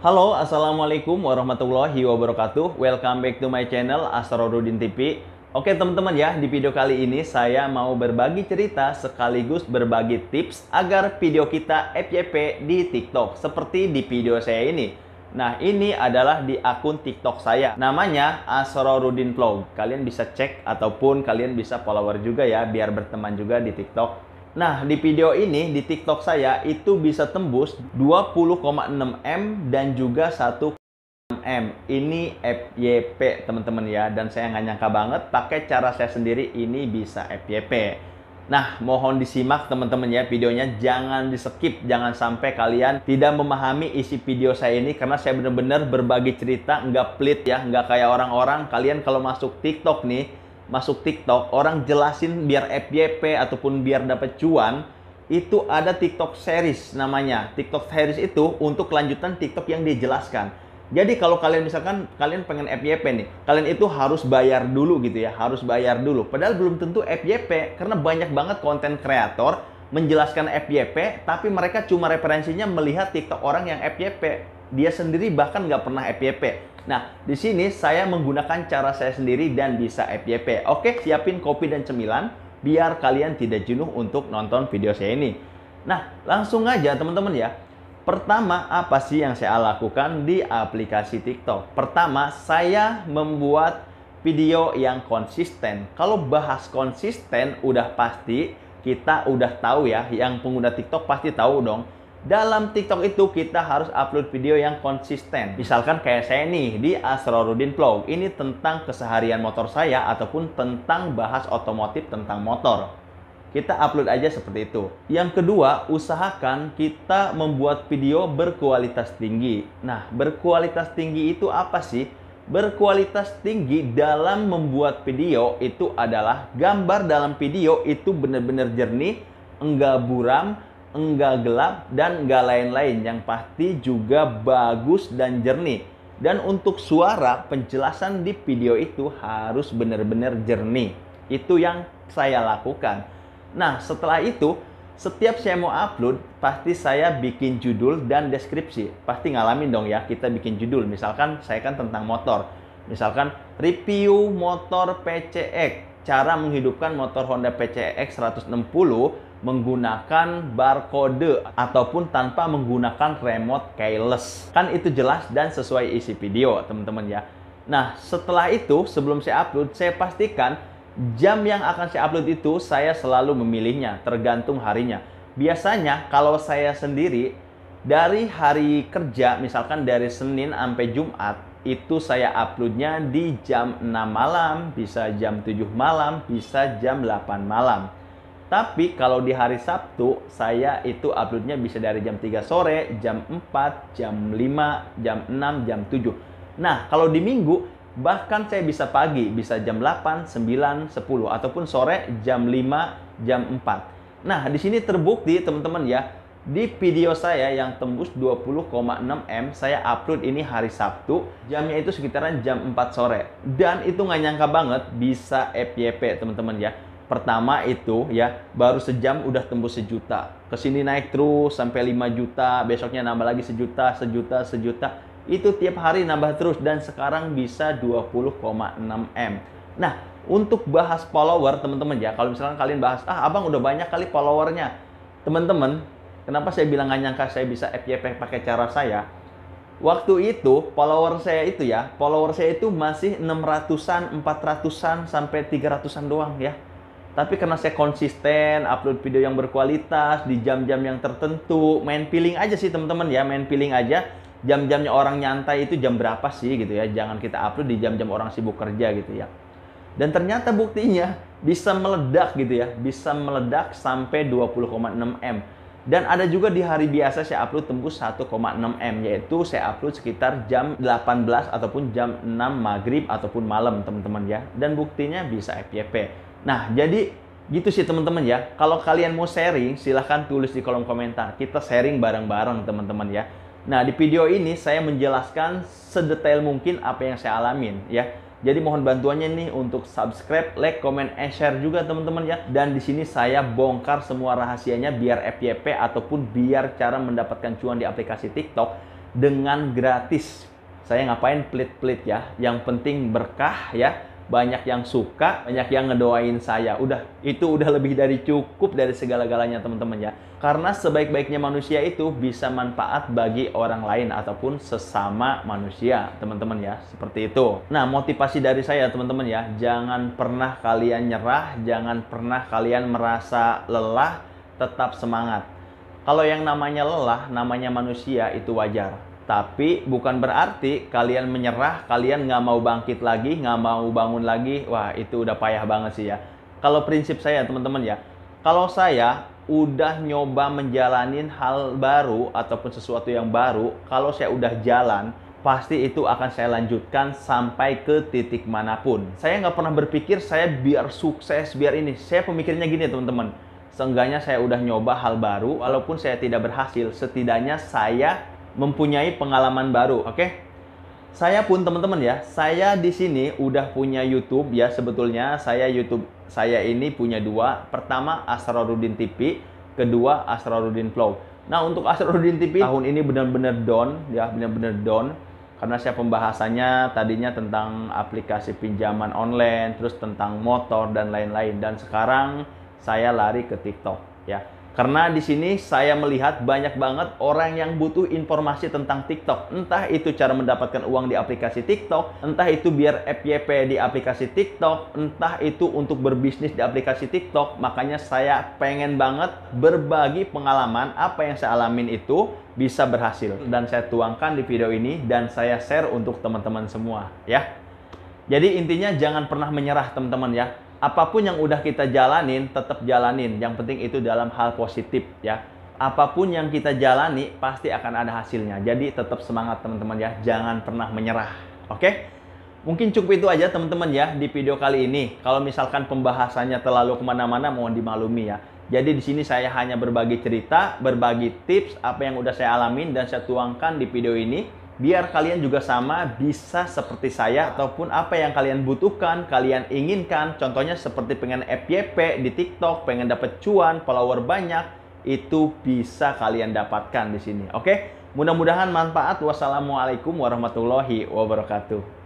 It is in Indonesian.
Halo, Assalamualaikum warahmatullahi wabarakatuh. Welcome back to my channel Asrorudin TV. Oke teman-teman ya, di video kali ini saya mau berbagi cerita sekaligus berbagi tips agar video kita FYP di TikTok seperti di video saya ini. Nah, ini adalah di akun TikTok saya. Namanya Asrorudin Vlog. Kalian bisa cek ataupun kalian bisa follower juga ya biar berteman juga di TikTok. Nah, di video ini di TikTok saya itu bisa tembus 20,6 M dan juga 1,6 M. Ini FYP teman-teman ya, dan saya nggak nyangka banget pakai cara saya sendiri ini bisa FYP. Nah, mohon disimak teman-teman ya videonya, jangan di-skip, jangan sampai kalian tidak memahami isi video saya ini karena saya benar-benar berbagi cerita, nggak pelit ya, nggak kayak orang-orang. Kalian kalau masuk TikTok nih, orang jelasin biar FYP ataupun biar dapat cuan, itu ada TikTok series namanya. TikTok series itu untuk kelanjutan TikTok yang dijelaskan. Jadi kalau kalian misalkan kalian pengen FYP nih, kalian itu harus bayar dulu gitu ya, harus bayar dulu. Padahal belum tentu FYP karena banyak banget konten kreator menjelaskan FYP, tapi mereka cuma referensinya melihat TikTok orang yang FYP. Dia sendiri bahkan nggak pernah FYP. Nah, di sini saya menggunakan cara saya sendiri dan bisa FYP. Oke, siapin kopi dan cemilan biar kalian tidak jenuh untuk nonton video saya ini. Nah, langsung aja teman-teman ya. Pertama, apa sih yang saya lakukan di aplikasi TikTok? Pertama, saya membuat video yang konsisten. Kalau bahas konsisten, udah pasti kita udah tahu ya, yang pengguna TikTok pasti tahu dong. Dalam TikTok itu kita harus upload video yang konsisten. Misalkan kayak saya nih di Asrorudin Vlog. Ini tentang keseharian motor saya ataupun tentang bahas otomotif tentang motor. Kita upload aja seperti itu. Yang kedua, usahakan kita membuat video berkualitas tinggi. Nah, berkualitas tinggi itu apa sih? Berkualitas tinggi dalam membuat video itu adalah gambar dalam video itu benar-benar jernih, enggak buram, enggak gelap, dan enggak lain-lain. Yang pasti juga bagus dan jernih. Dan untuk suara, penjelasan di video itu harus benar-benar jernih. Itu yang saya lakukan. Nah, setelah itu, setiap saya mau upload, pasti saya bikin judul dan deskripsi. Pasti ngalamin dong ya, kita bikin judul. Misalkan saya kan tentang motor. Misalkan review motor PCX. Cara menghidupkan motor Honda PCX 160 menggunakan barcode ataupun tanpa menggunakan remote keyless. Kan itu jelas dan sesuai isi video, teman-teman ya. Nah, setelah itu sebelum saya upload, saya pastikan jam yang akan saya upload itu saya selalu memilihnya, tergantung harinya. Biasanya kalau saya sendiri dari hari kerja, misalkan dari Senin sampai Jumat, itu saya uploadnya di jam 6 malam, bisa jam 7 malam, bisa jam 8 malam. Tapi kalau di hari Sabtu, saya itu uploadnya bisa dari jam 3 sore, jam 4, jam 5, jam 6, jam 7. Nah, kalau di Minggu, bahkan saya bisa pagi, bisa jam 8, 9, 10, ataupun sore jam 5, jam 4. Nah, di sini terbukti teman-teman ya, di video saya yang tembus 20,6 M, saya upload ini hari Sabtu, jamnya itu sekitaran jam 4 sore. Dan itu nggak nyangka banget bisa FYP teman-teman ya. Pertama itu ya, baru sejam udah tembus 1 juta. Kesini naik terus sampai 5 juta, besoknya nambah lagi 1 juta, 1 juta, 1 juta. Itu tiap hari nambah terus dan sekarang bisa 20,6 M. Nah, untuk bahas follower teman-teman ya, kalau misalkan kalian bahas, abang udah banyak kali followernya. Teman-teman, kenapa saya bilang nggak nyangka saya bisa FYP pakai cara saya? Waktu itu follower saya itu masih 600-an, 400-an sampai 300-an doang ya. Tapi karena saya konsisten upload video yang berkualitas di jam-jam yang tertentu, main feeling aja sih teman-teman ya, main feeling aja. Jam-jamnya orang nyantai itu jam berapa sih gitu ya. Jangan kita upload di jam-jam orang sibuk kerja gitu ya. Dan ternyata buktinya bisa meledak gitu ya. Bisa meledak sampai 20,6 M. Dan ada juga di hari biasa saya upload tembus 1,6 M. Yaitu saya upload sekitar jam 18 ataupun jam 6 maghrib ataupun malam teman-teman ya. Dan buktinya bisa FYP. Nah, jadi gitu sih teman-teman ya. Kalau kalian mau sharing, silahkan tulis di kolom komentar. Kita sharing bareng-bareng teman-teman ya. Nah, di video ini saya menjelaskan sedetail mungkin apa yang saya alamin ya. Jadi mohon bantuannya nih untuk subscribe, like, comment, and share juga teman-teman ya. Dan di sini saya bongkar semua rahasianya biar FYP ataupun biar cara mendapatkan cuan di aplikasi TikTok. dengan gratis. Saya ngapain pelit-pelit ya, yang penting berkah ya, banyak yang suka, banyak yang ngedoain saya. Udah, itu udah lebih dari cukup dari segala-galanya teman-teman ya. Karena sebaik-baiknya manusia itu bisa manfaat bagi orang lain ataupun sesama manusia, teman-teman ya. Seperti itu. Nah, motivasi dari saya teman-teman ya, jangan pernah kalian nyerah, jangan pernah kalian merasa lelah, tetap semangat. Kalau yang namanya lelah, namanya manusia, itu wajar. Tapi bukan berarti kalian menyerah, kalian nggak mau bangkit lagi, nggak mau bangun lagi. Wah, itu udah payah banget sih ya. Kalau prinsip saya teman-teman ya, kalau saya udah nyoba menjalanin hal baru ataupun sesuatu yang baru, kalau saya udah jalan, pasti itu akan saya lanjutkan sampai ke titik manapun. Saya nggak pernah berpikir saya biar sukses, biar ini. Saya pemikirnya gini teman-teman, seenggaknya saya udah nyoba hal baru, walaupun saya tidak berhasil, setidaknya saya mempunyai pengalaman baru, oke? Saya pun teman-teman ya, saya di sini udah punya YouTube ya, sebetulnya YouTube saya ini punya dua. Pertama Asrorudin TV, kedua Asrorudin Vlog. Nah, untuk Asrorudin TV tahun ini benar-benar down ya, benar-benar down karena saya pembahasannya tadinya tentang aplikasi pinjaman online, terus tentang motor dan lain-lain, dan sekarang saya lari ke TikTok ya. Karena di sini saya melihat banyak banget orang yang butuh informasi tentang TikTok. Entah itu cara mendapatkan uang di aplikasi TikTok, entah itu biar FYP di aplikasi TikTok, entah itu untuk berbisnis di aplikasi TikTok. Makanya saya pengen banget berbagi pengalaman apa yang saya alamin itu bisa berhasil. Dan saya tuangkan di video ini dan saya share untuk teman-teman semua ya. Jadi intinya jangan pernah menyerah teman-teman ya. Apapun yang udah kita jalanin, tetap jalanin. Yang penting itu dalam hal positif ya. Apapun yang kita jalani, pasti akan ada hasilnya. Jadi tetap semangat teman-teman ya. Jangan pernah menyerah. Oke? Mungkin cukup itu aja teman-teman ya di video kali ini. Kalau misalkan pembahasannya terlalu kemana-mana, mohon dimaklumi ya. Jadi di sini saya hanya berbagi cerita, berbagi tips, apa yang udah saya alamin dan saya tuangkan di video ini. Biar kalian juga sama bisa seperti saya ataupun apa yang kalian butuhkan, kalian inginkan. Contohnya seperti pengen FYP di TikTok, pengen dapat cuan, follower banyak, itu bisa kalian dapatkan di sini. Oke? Mudah-mudahan manfaat. Wassalamualaikum warahmatullahi wabarakatuh.